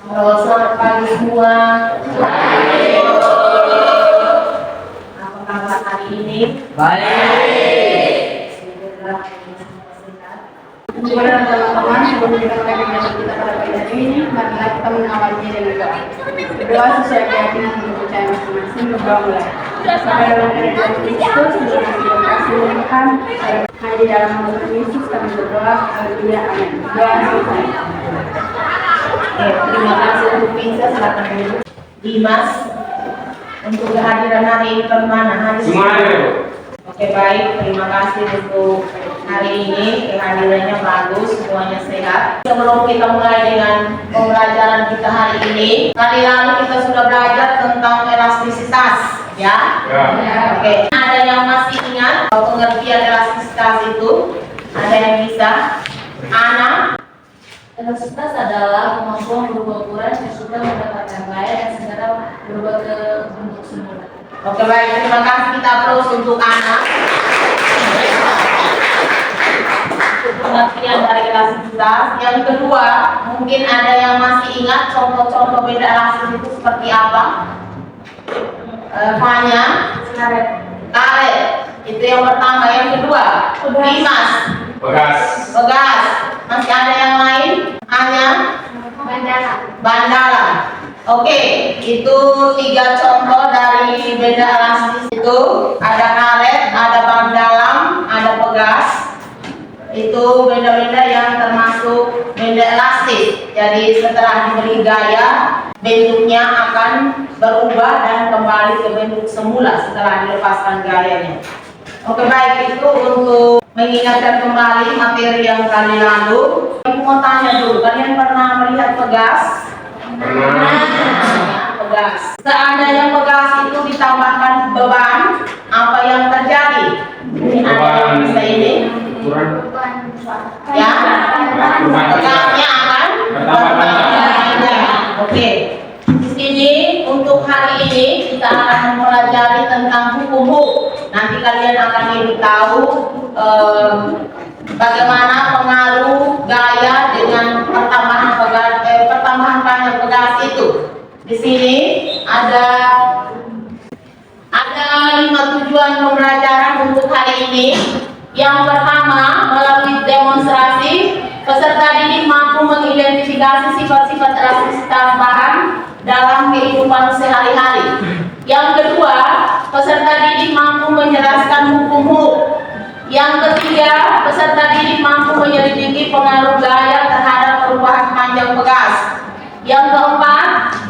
Halo, selamat pagi semua. Apa kabar hari ini? Baik. Kepada teman-teman, sebelum kita mulai kegiatan kita pada pagi hari ini, marilah kita mengawalinya dengan doa. Berdoa sesuai keyakinan dan kepercayaan masing-masing. Berdoa mulai. Pada dalam Tuhan Kristus, dengan kita kasih Tuhan, hanya di dalam nama Tuhan Yesus kami berdoa. Haleluya, amin. Doa selesai. Oke, terima kasih untuk Pinsa, silakan dulu. Dimas, untuk kehadiran hari ini bagaimana? Semuanya. Oke, baik, terima kasih untuk hari ini, kehadirannya bagus, semuanya sehat. Sebelum kita mulai dengan pembelajaran kita hari ini, kali lalu kita sudah belajar tentang elastisitas, ya? Ya. Oke, ada yang masih ingat pengertian elastisitas itu? Ada yang bisa? Ana? Elastisitas adalah kemampuan berubah ukuran sesudah mendapatkan gaya dan segera berubah ke bentuk semula. Oke, baik, terima kasih, kita applause untuk Ana. Pengertian dari elastisitas. Yang kedua, mungkin ada yang masih ingat contoh-contoh beda elastis itu seperti apa? Fanya, karet. Itu yang pertama. Yang kedua, Dimas, begas. Masih ada yang lain? Hanya bandara. Oke, itu 3 contoh dari beda elastis itu. Ada karet, ada ban dalam, ada pegas. Itu benda-benda yang termasuk benda elastis. Jadi setelah diberi gaya, bentuknya akan berubah dan kembali ke bentuk semula setelah dilepaskan gayanya. Oke, baik, itu untuk mengingatkan kembali materi yang kali lalu. Ibu mau tanya dulu, kalian pernah melihat pegas? Pegas. Seandainya pegas itu ditambahkan beban, apa yang terjadi? Ada yang bisa ini? Ya, pegasnya akan bertambah. Oke. Di sini untuk hari ini kita akan mempelajari tentang hukum. Nanti kalian akan lebih tahu bagaimana pengaruh gaya dengan pertambahan panjang pegas itu. Di sini ada 5 tujuan pembelajaran untuk hari ini. Yang pertama, melalui demonstrasi, peserta didik mampu mengidentifikasi sifat-sifat elastisitas bahan dalam kehidupan sehari-hari. Yang kedua, peserta didik mampu menjelaskan hukum. Yang ketiga, peserta didik mampu menyelidiki pengaruh gaya terhadap perubahan panjang pegas. Yang keempat,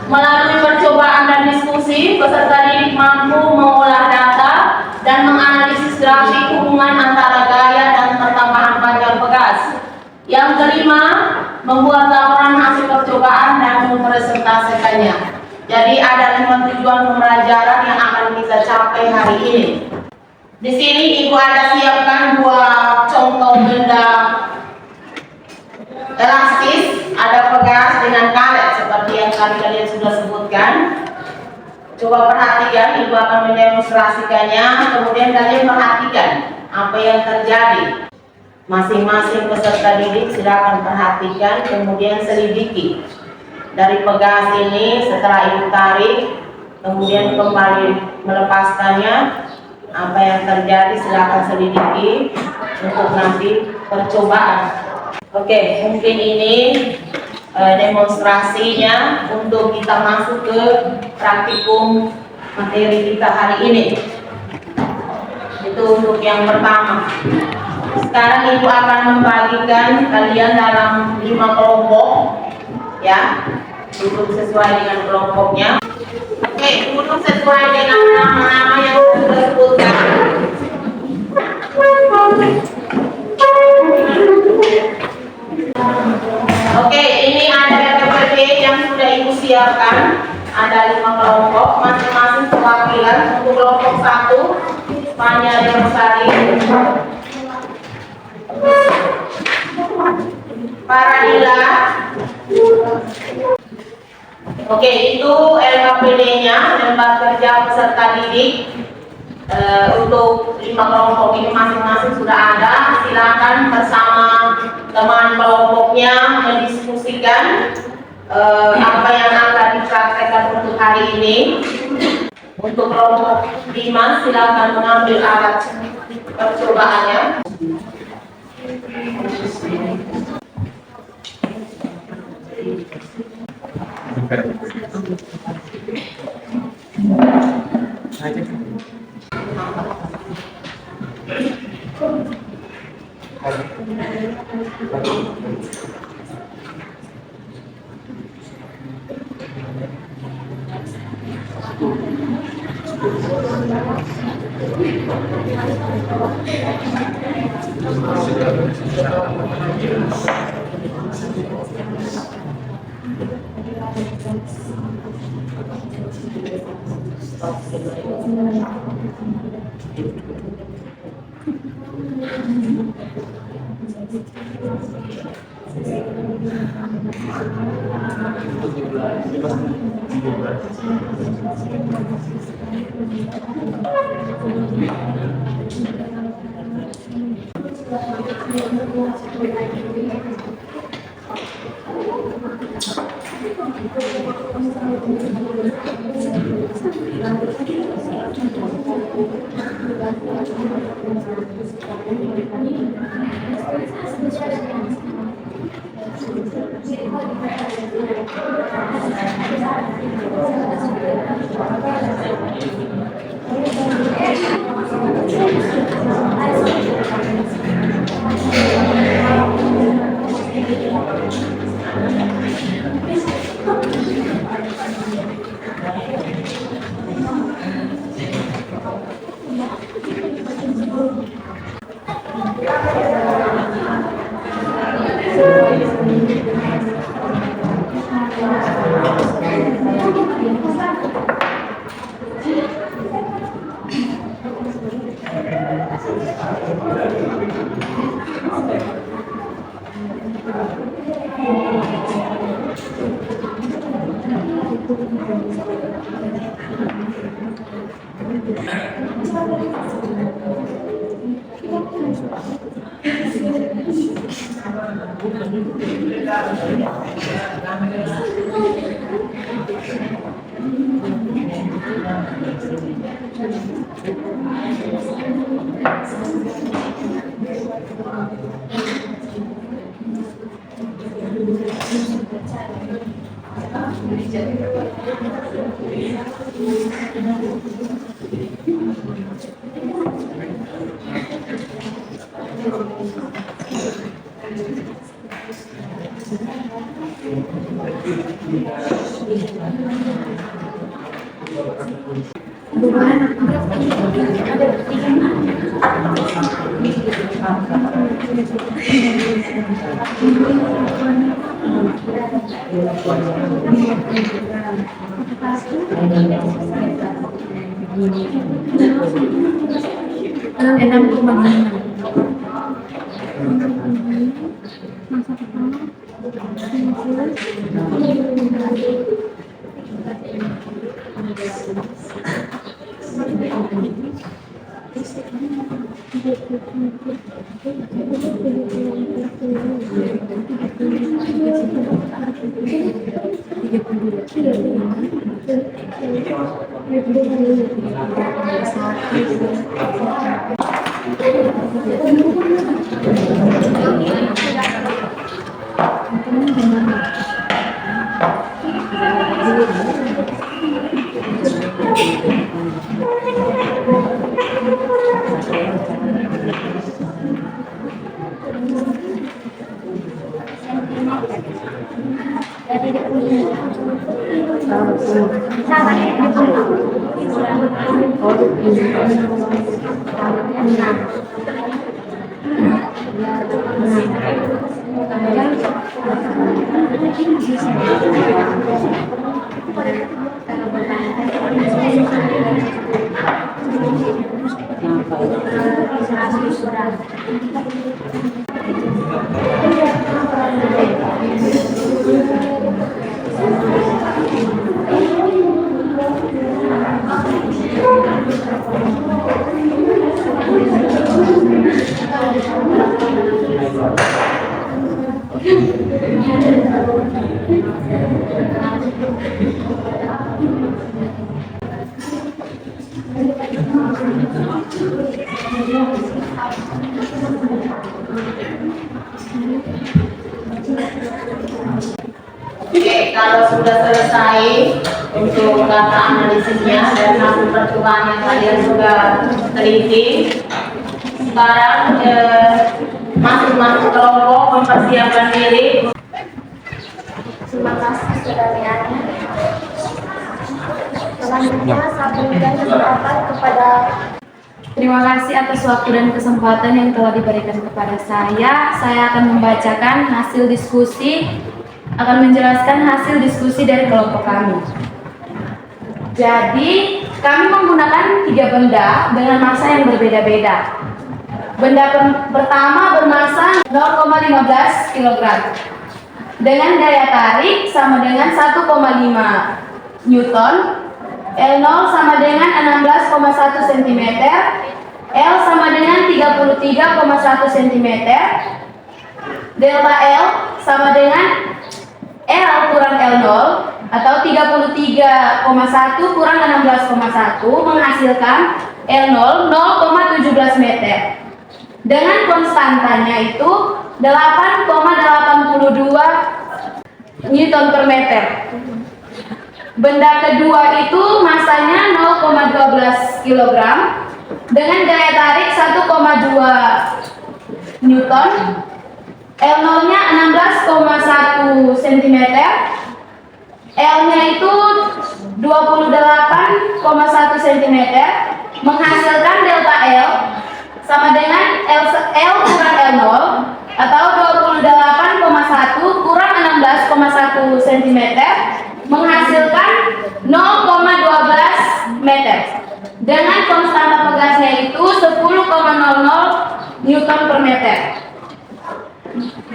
melalui percobaan dan diskusi, peserta didik mampu mengolah data dan menganalisis grafik hubungan antara gaya dan pertambahan panjang pegas. Yang kelima, membuat laporan hasil percobaan dan mempresentasikannya. Jadi ada 5 tujuan pembelajaran yang akan kita capai hari ini. Di sini Ibu ada siapkan 2 contoh benda elastis, ada pegas dengan karet seperti yang tadi kalian sudah sebutkan. Coba perhatikan, Ibu akan mendemonstrasikannya, kemudian kalian perhatikan apa yang terjadi. Masing-masing peserta didik silakan perhatikan, kemudian selidiki. Dari pegas ini setelah Ibu tarik, kemudian kembali melepaskannya, apa yang terjadi silakan selidiki untuk nanti percobaan. Oke, mungkin ini demonstrasinya untuk kita masuk ke praktikum materi kita hari ini. Itu untuk yang pertama. Sekarang Ibu akan membagikan kalian dalam 5 kelompok, ya, duduk sesuai dengan kelompoknya. Oke, duduk sesuai dengan nama-nama yang sudah disebutkan. Oke, ini ada PPT yang sudah Ibu siapkan. Ada 5 kelompok, masing-masing perwakilan. Untuk kelompok 1, Fanya Dersari, Paradila. Oke, itu LKPD-nya, lembar kerja peserta didik. Untuk 5 kelompok ini masing-masing sudah ada. Silakan bersama teman kelompoknya mendiskusikan apa yang akan dipraktekkan untuk hari ini. Untuk kelompok 5 silakan mengambil alat percobaannya. Oke, kalau sudah selesai untuk data analisisnya dan hasil percobaan yang kalian sudah teliti, sekarang masuk kelompok mempersiapkan diri. Terima kasih saudari Ani. Selanjutnya saya berikan kesempatan kepada. Terima kasih atas waktu dan kesempatan yang telah diberikan kepada saya. Saya akan membacakan hasil diskusi, akan menjelaskan hasil diskusi dari kelompok kami. Jadi, kami menggunakan 3 benda dengan massa yang berbeda-beda. Benda pertama bermassa 0,15 kg dengan daya tarik sama dengan 1,5 Newton, L0 sama dengan 16,1 cm, L sama dengan 33,1 cm, delta L sama dengan L kurang L0 atau 33,1 kurang 16,1 menghasilkan L0 0,17 meter. Dengan konstantanya itu 8,82 Newton per meter. Benda kedua itu massanya 0,12 kg dengan daya tarik 1,2 Newton, L0-nya 16,1 cm, L-nya itu 28,1 cm, menghasilkan delta L sama dengan L kurang L0 atau 28,1 kurang 16,1 cm menghasilkan 0,12 meter. Dengan konstanta pegasnya itu 10,00 Newton per meter.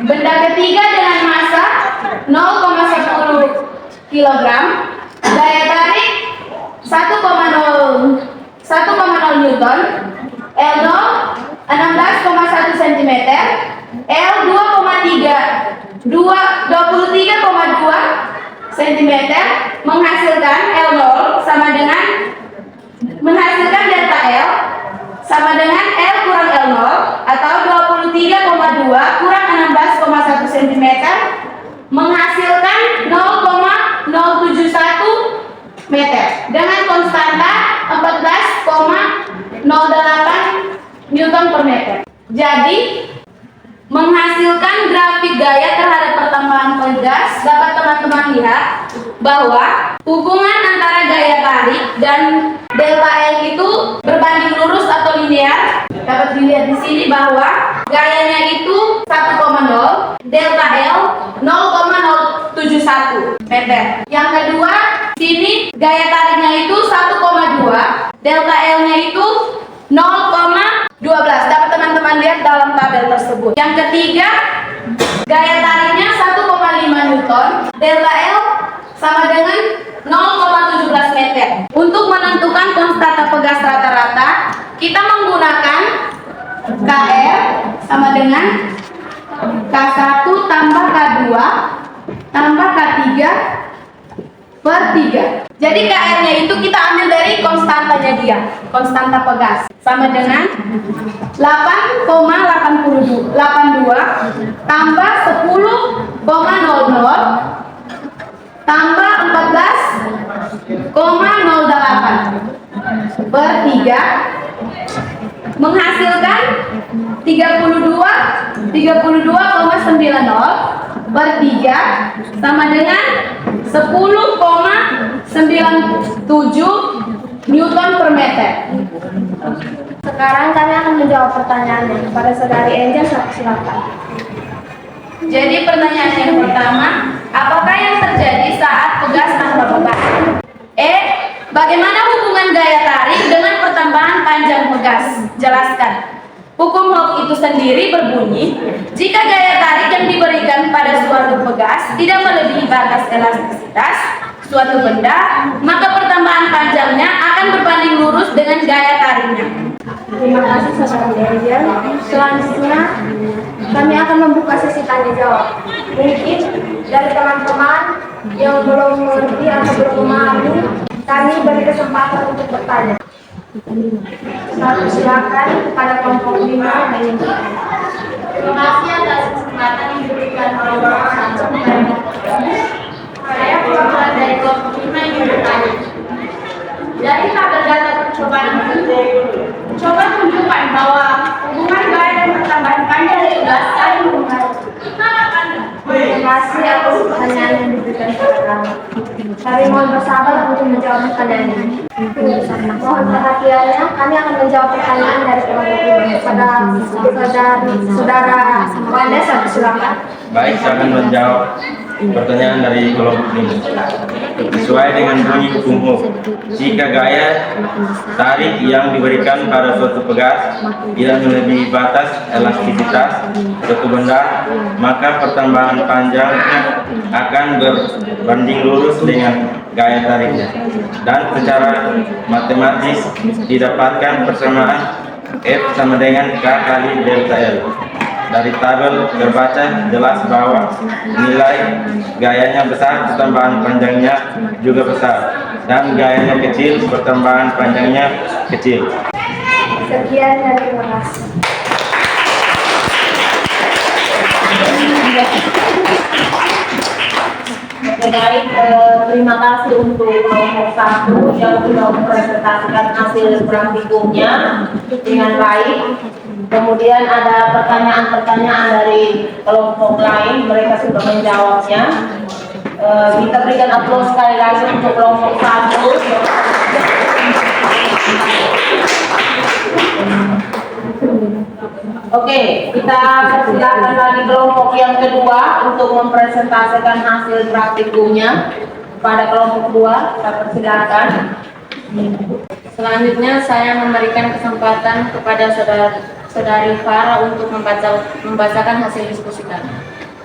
Benda ketiga dengan massa 0,10 kg, daya tarik 1,0 Newton, L0 16,1 cm, L 23,2 cm menghasilkan L0 sama dengan menghasilkan delta L sama dengan L kurang L0 atau 23,2 kurang 16,1 cm menghasilkan 0,071 meter dengan konstanta 14,08 Newton per meter. Jadi menghasilkan grafik gaya terhadap pertambahan pegas, dapat teman-teman lihat bahwa hubungan antara gaya tarik dan delta L itu berbanding lurus atau linear. Dapat dilihat di sini bahwa gayanya itu 1,0, delta L 0,071 meter. Yang kedua, sini gaya tariknya itu 1,2, delta L-nya itu 0,12. Dapat teman-teman lihat dalam tabel tersebut. Yang ketiga, gaya tariknya 1,5 Newton, delta L sama dengan 0,17 meter. Untuk menentukan konstanta pegas rata-rata, kita menggunakan KR sama dengan K1 tambah K2 tambah K3 per 3. Jadi KR-nya itu kita ambil dari konstantanya dia, konstanta pegas, sama dengan 8,82 tambah 10,00 tambah 14,08 per 3 menghasilkan 32,90 per 3 sama dengan 10,97 Newton per meter. Sekarang kami akan menjawab pertanyaannya kepada saudari Angel. Silakan. Jadi pertanyaan yang pertama, apakah yang terjadi saat pegas tanpa pegas? Bagaimana hubungan gaya tarik dengan pertambahan panjang pegas? Jelaskan. Hukum Hooke itu sendiri berbunyi, jika gaya tarik yang diberikan pada suatu pegas tidak melebihi batas elastisitas suatu benda, maka pertambahan panjangnya akan berbanding lurus dengan gaya tariknya. Terima kasih saudari Angel. Selanjutnya kami akan membuka sesi tanya jawab. Mungkin dari teman-teman yang belum mengerti atau belum memahami, kami beri kesempatan untuk bertanya. Silakan kepada kelompok 5 dan yang lain. Terima kasih atas kesempatan yang diberikan oleh Bapak Satu. Saya perwakilan dari kelompok 5 yang bertanya. Dari tabel data percobaan ini, coba tunjukkan bahwa hubungan gaya dan pertambahan panjang tugas saling mengaruhi. Terima kasih atas pertanyaan yang diberikan kepada kami. Kami mohon bersabar untuk menjawab pertanyaan ini. Mohon perhatiannya, kami akan menjawab pertanyaan dari kelompok ini kepada saudara Wanda. Silakan. Baik, saya akan menjawab pertanyaan dari kelompok ini. Sesuai dengan bunyi hukum, jika gaya tarik yang diberikan pada suatu pegas tidak melebihi batas elastisitas suatu benda, maka pertambahan panjangnya akan berbanding lurus dengan gaya tariknya. Dan secara matematis didapatkan persamaan F sama dengan K kali delta L. Dari tabel terbaca jelas bahwa nilai gayanya besar, pertambahan panjangnya juga besar, dan gayanya kecil, pertambahan panjangnya kecil. Sekian dan terima kasih. Baik, terima kasih untuk kelompok 1 yang sudah mempresentasikan hasil praktikumnya dengan baik. Kemudian ada pertanyaan-pertanyaan dari kelompok lain, mereka sudah menjawabnya. Kita berikan aplaus sekali lagi untuk kelompok 1. Oke, kita persilakan lagi kelompok yang kedua untuk mempresentasikan hasil praktikumnya. Pada kelompok 2, kita persilakan. Selanjutnya saya memberikan kesempatan kepada saudari Farah untuk membacakan hasil diskusi kami.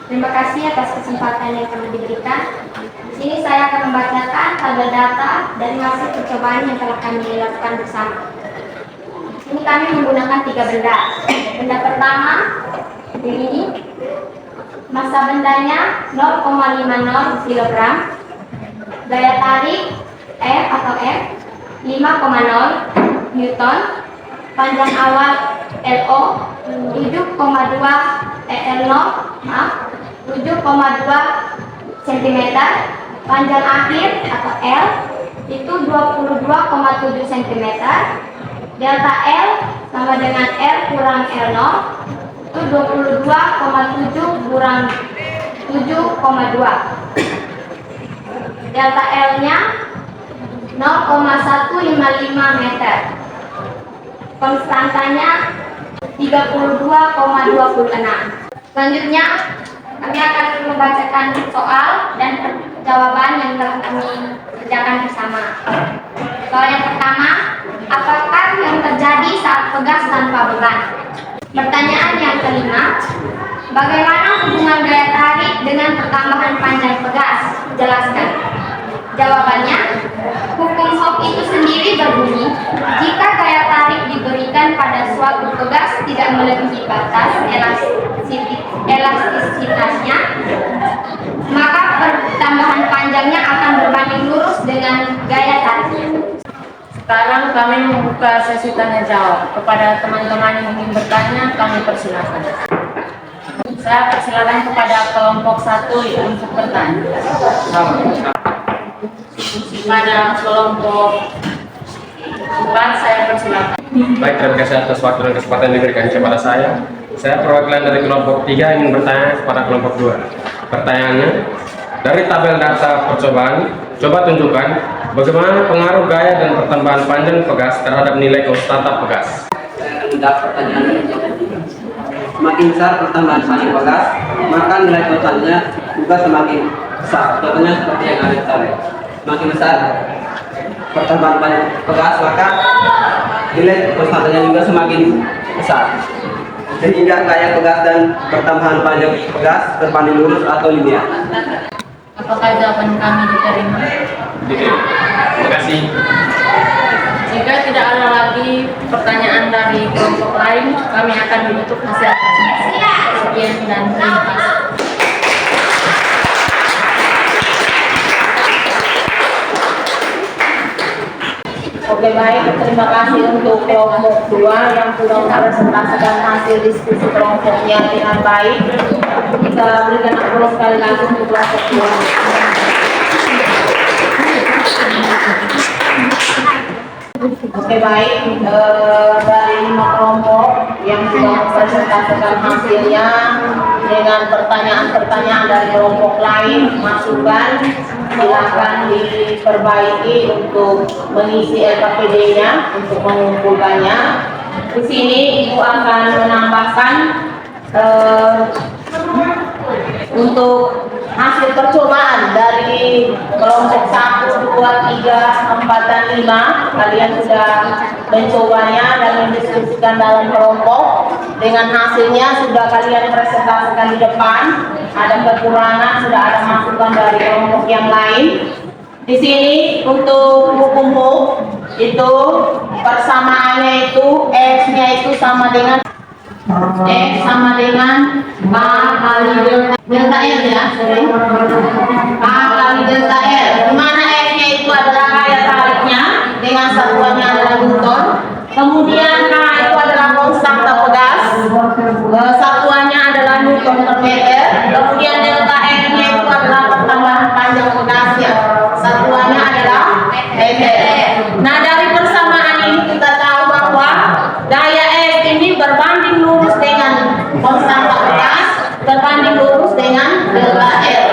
Terima kasih atas kesempatan yang kami diberikan. Di sini saya akan membacakan tabel data dari hasil percobaan yang telah kami lakukan bersama. Ini kami menggunakan 3 benda. Benda pertama ini massa bendanya 0,50 kg, daya tarik F atau F 5,0 Newton, panjang awal LO 7,2 cm, panjang akhir atau L itu 22,7 cm, delta L sama dengan R kurang L0 itu 22,7 kurang 7,2. Delta L nya 0,155 meter. Konstantanya 32,26. Selanjutnya kami akan membacakan soal dan jawaban yang telah kami kerjakan bersama. Soal yang pertama, apakah yang terjadi saat pegas tanpa beban? Pertanyaan yang kelima, bagaimana hubungan gaya tarik dengan pertambahan panjang pegas? Jelaskan. Jawabannya, hukum Hooke itu sendiri berbunyi, jika gaya tarik diberikan pada suatu pegas tidak melebihi batas elastisitasnya, maka pertambahan panjangnya akan berbanding lurus dengan gaya tariknya. Sekarang kami membuka sesi tanya jawab. Kepada teman-teman yang ingin bertanya, kami persilakan. Saya persilakan kepada kelompok 1 untuk bertanya. Pada kelompok 4 saya persilakan. Baik, terima kasih atas waktu dan kesempatan yang diberikan kepada saya. Saya perwakilan dari kelompok 3 ingin bertanya kepada kelompok 2. Pertanyaannya, dari tabel data percobaan, coba tunjukkan bagaimana pengaruh gaya dan pertambahan panjang pegas terhadap nilai konstanta pegas. Menjawab pertanyaan ini. Semakin besar pertambahan panjang pegas, maka nilai konstantanya juga semakin besar. Contohnya seperti yang ada di tabel. Semakin besar pertambahan panjang pegas, maka nilai konstantanya juga semakin besar. Sehingga gaya pegas dan pertambahan panjang pegas berbanding lurus atau linear. Apakah jawaban kami diterima? Diterima. Terima kasih. Jika tidak ada lagi pertanyaan dari kelompok lain, kami akan menutup hasil. Sekian dan terima kasih. Oke baik, terima kasih untuk kelompok 2 yang sudah mempresentasikan hasil diskusi kelompoknya dengan baik. Kita berikan aplaus sekali lagi untuk kelompok 2. Oke baik, dari 5 kelompok yang sudah mempresentasikan hasilnya dengan pertanyaan-pertanyaan dari kelompok lain, masukan silakan diperbaiki untuk mengisi LKPD-nya untuk mengumpulkannya. Di sini Ibu akan menambahkan untuk hasil percobaan dari kelompok 1, 2, 3, 4, dan 5. Kalian sudah mencobanya dan mendiskusikan dalam kelompok. Dengan hasilnya sudah kalian presentasikan di depan. Ada kekurangan, sudah ada masukan dari kelompok yang lain. Di sini untuk hukum itu persamaannya itu X-nya itu sama dengan X sama dengan K kali delta L ya, sorry. K kali delta L. Dimana X-nya itu adalah gaya tariknya dengan satuannya adalah Newton. Kemudian K itu adalah konstanta pegas, satuannya adalah Newton per meter. Kemudian delta L-nya itu adalah pertambahan panjang pegasnya, satuannya adalah meter. Nah dari persamaan ini kita tahu bahwa gaya X ini berbanding lurus dengan konstanta pegas, berbanding lurus dengan delta L.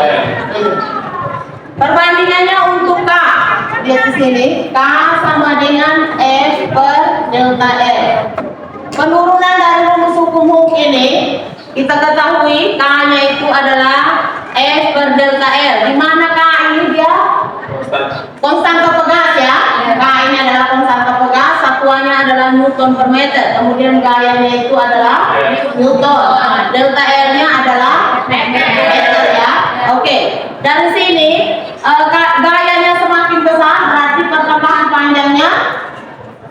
Perbandingannya untuk K, lihat di sini, K sama dengan F per delta L. Penurunan dari rumus hukum ini kita ketahui K-nya itu adalah F per delta L. Di mana K ini dia konstanta pegas ya. K ini adalah konstanta pegas, satuannya adalah Newton per meter. Kemudian gayanya itu adalah Newton. Delta L-nya adalah meter ya. Oke. Dari sini gayanya semakin besar berarti pertambahan panjangnya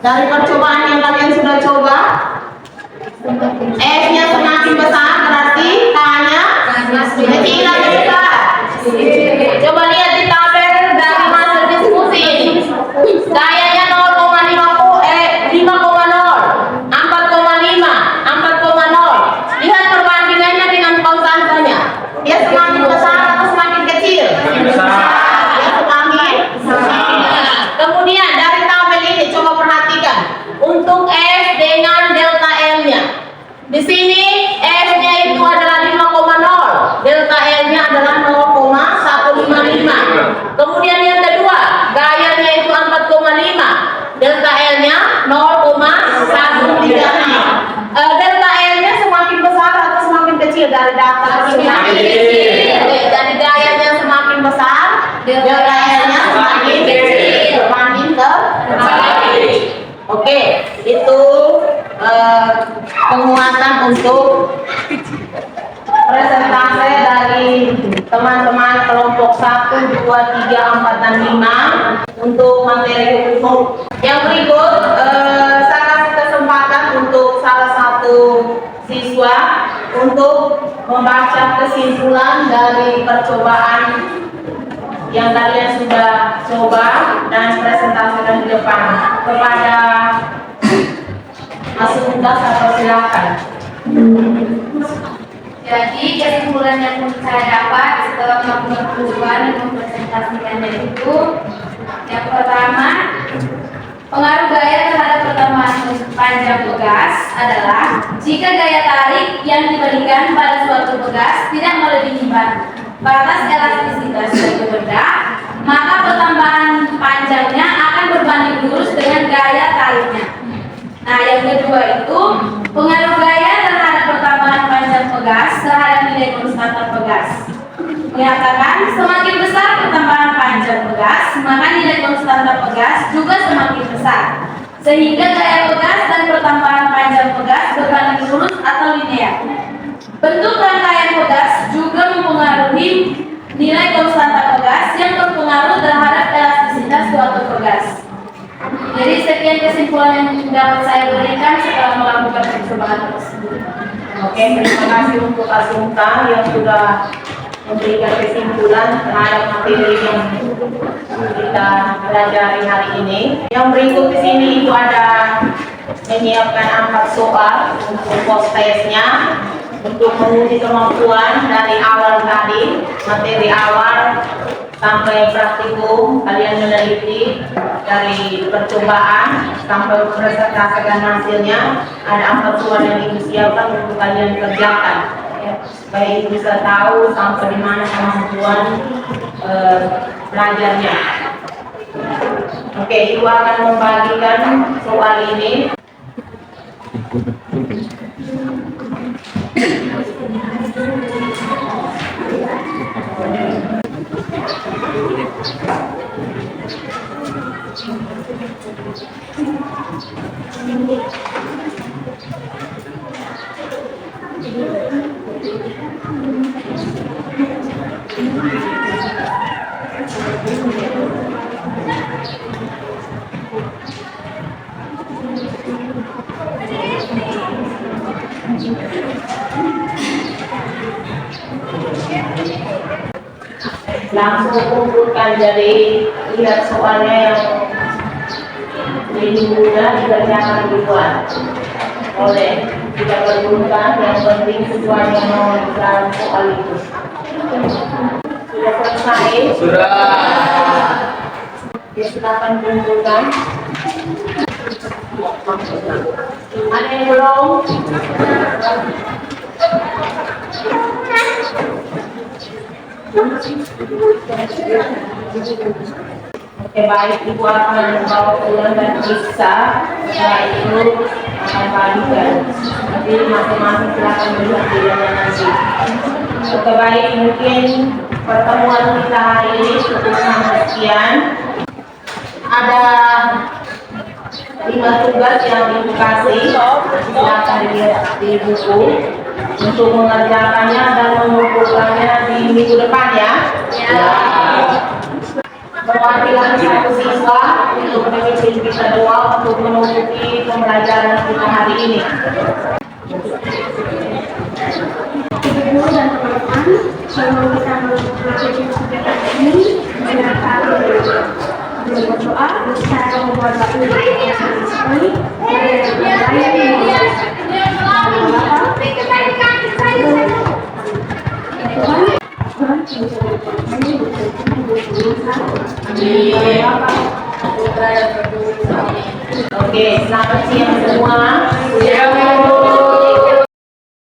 dari percobaan yang kalian sudah coba. F-nya semakin besar berarti K-nya kecil atau besar? Coba lihat di tabel dari hasil diskusi ini. Gayanya 5,0, 4,5, 4,0. Lihat perbandingannya dengan konstantanya. Dia semakin besar atau semakin kecil? Dia semakin besar. Kemudian dari tabel ini coba perhatikan untuk F dengan delta L-nya. Di sini F-nya itu adalah 5,0, delta L-nya adalah 0,155. Kemudian yang kedua, gayanya itu 4,5, delta L-nya 0,136. Delta L-nya semakin besar atau semakin kecil dari data? Semakin kecil. Jadi gayanya semakin besar, delta L-nya semakin kecil berbanding terbalik. Oke, itu penguatan untuk presentase dari teman-teman kelompok 1, 2, 3, 4, dan 5 untuk materi hukum. Yang berikut saya kasih kesempatan untuk salah satu siswa untuk membaca kesimpulan dari percobaan yang kalian sudah coba dan presentasikan di depan. Kepada Mas Untas atau silakan. Jadi kesimpulan yang saya dapat setelah melakukan percobaan dan mempresentasikannya itu, yang pertama, pengaruh gaya terhadap pertambahan panjang pegas adalah jika gaya tarik yang diberikan pada suatu pegas tidak melebihi batas elastisitas suatu benda, maka pertambahan panjangnya akan berbanding lurus dengan gaya tariknya. Nah, yang kedua itu pengaruh gaya terhadap pertambahan panjang pegas terhadap nilai konstanta pegas. Menyatakan semakin besar pertambahan panjang pegas, maka nilai konstanta pegas juga semakin besar. Sehingga gaya pegas dan pertambahan panjang pegas berbanding lurus atau linear. Bentuk rangkaian pegas juga mempengaruhi nilai konstanta pegas yang berpengaruh terhadap elastisitas suatu pegas. Jadi sekian kesimpulan yang dapat saya berikan setelah melakukan percobaan tersebut. Oke, terima kasih untuk Asumta yang sudah memberikan kesimpulan terhadap materi yang kita pelajari hari ini. Yang berikut di sini itu ada menyiapkan 4 soal untuk post testnya untuk menguji kemampuan dari awal tadi, materi awal sampai praktikum, kalian meneliti dari percobaan sampai presentasikan hasilnya. Ada 4 soal yang ibu siapkan untuk kalian kerjakan, ya, supaya ibu bisa tahu sampai di mana kemampuan belajarnya. Oke, ibu akan membagikan soal ini. Langsung kumpulkan, jadi lihat soalnya yang lebih mudah dikerjakan dibuat. Boleh kita kumpulkan, yang penting tujuannya mau dalam soal itu. Sudah selesai? Sudah. Oke, silakan kumpulkan. Ada yang belum? Oke, baik, ibu akan membawa pulang dan bisa setelah itu akan bagikan. Nanti masing-masing silakan melihat videonya nanti. Oke, baik, mungkin pertemuan kita hari ini cukup sampai sekian. Ada 5 tugas yang ibu kasih, silakan dilihat di buku untuk mengerjakannya dan mengumpulkannya di minggu depan, ya. Perwakilan satu siswa untuk memimpin kita doa untuk menutupi pembelajaran kita hari ini. Ibu dan teman-teman, sebelum kita menutupi kegiatan ini, dengarkan berdoa, saya membuat batu yang